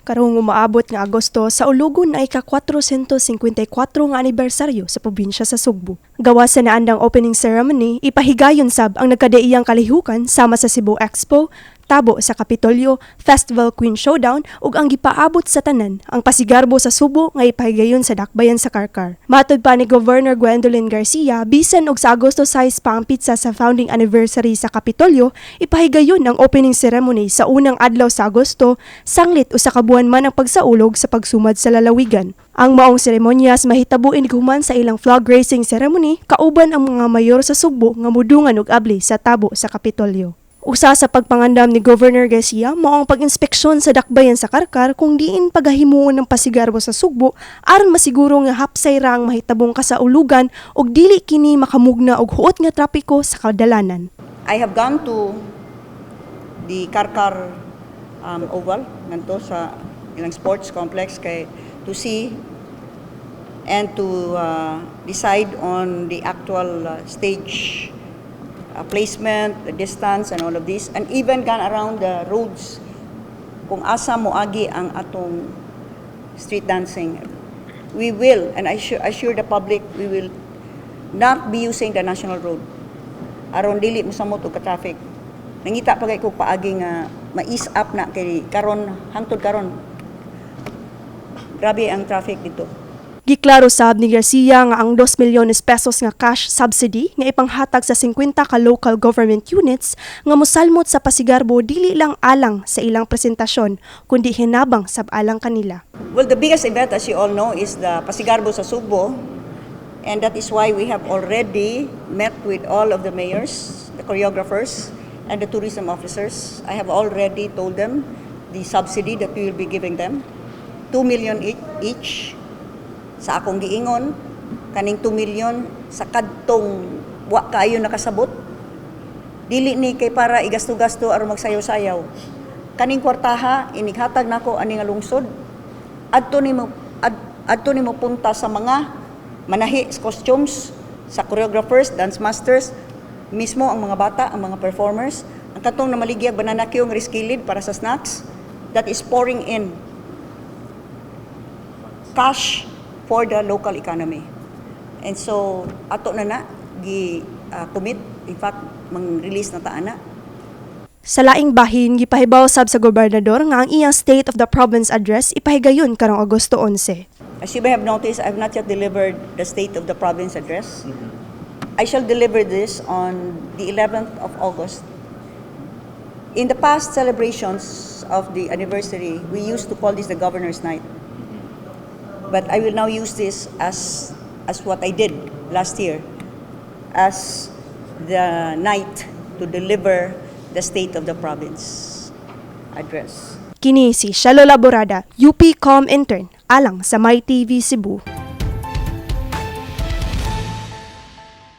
Karong umaabot nga Agosto sa ulugon ay ika-454 nga anibersaryo sa probinsya sa Sugbo. Gawa sa naandang opening ceremony, ipahigayon sab ang nagkadaiyang kalihukan sama sa Cebu Expo, tabo sa Kapitolyo, Festival Queen Showdown ug ang gipaabot sa tanan ang pasigarbo sa Subo nga ipahigayon sa dakbayan sa Karkar. Matod pa ni Governor Gwendolyn Garcia, bisan og sa Agosto 6 pa ang pitsa sa founding anniversary sa Kapitolyo, ipahigayon ang opening ceremony sa unang adlaw sa Agosto, sanglit usa ka buwan man ang pagsaulog sa pagsumad sa lalawigan. Ang maong seremonyas mahitabuin human sa ilang flag raising ceremony kauban ang mga mayor sa Sugbo nga mudungan og abli sa tabo sa Kapitolyo. Usa sa pagpangandam ni Governor Garcia mao ang pag-inspeksyon sa dakbayan sa Karkar kung diin pagahimuon ng pasigarbo sa Sugbo aron masiguro nga hapsay ra ang mahitabong kasaulugan ug dili kini makamugna og huot nga trapiko sa kadalanan. I have gone to the Karkar Oval nganto sa ilang sports complex to see and to decide on the actual stage placement, the distance, and all of this, and even gone around the roads kung asa moagi ang atong street dancing. We will, and I assure the public, we will not be using the national road aron dili mosamot og ka-traffic. Nangita pa kay ko paagi nga ma-ease up na kay karon hangtod karon. Grabe ang traffic dito. Giklaro sab ni Garcia nga ang 2 milyones pesos nga cash subsidy nga ipanghatag sa 50 ka local government units nga mosalmot sa pasigarbo dili lang alang sa ilang presentasyon kundi hinabang sab alang kanila. Well, the biggest event, as you all know, is the Pasigarbo sa Sugbo, and that is why we have already met with all of the mayors, the choreographers, and the tourism officers. I have already told them the subsidy that we will be giving them, 2 million each. Sa akong giingon, kaning 2 million sa kadtong wa kaayo nakasabot. Dili ni kay para igasto-gasto aron magsayaw-sayaw. Kaning kwartaha inighatag nako ani nga lungsod. Adto nimo punta sa mga manahi costumes, sa choreographers, dance masters, mismo ang mga bata, ang mga performers. Ang katong namaligya banana cue nga reskilid para sa snacks that is pouring in cash for the local economy. And so, ato na gi-commit, in fact, mang-release na taana. Sa laing bahin, gipahibaw sab sa gobernador nga ang iyang State of the Province Address ipahigayon karong Agosto 11. As you may have noticed, I have not yet delivered the State of the Province Address. I shall deliver this on the 11th of August. In the past celebrations of the anniversary, we used to call this the Governor's Night. But I will now use this as what I did last year, as the night to deliver the State of the Province Address. Kini si Shelo Laborada, UP Com Intern, alang sa MyTV Cebu.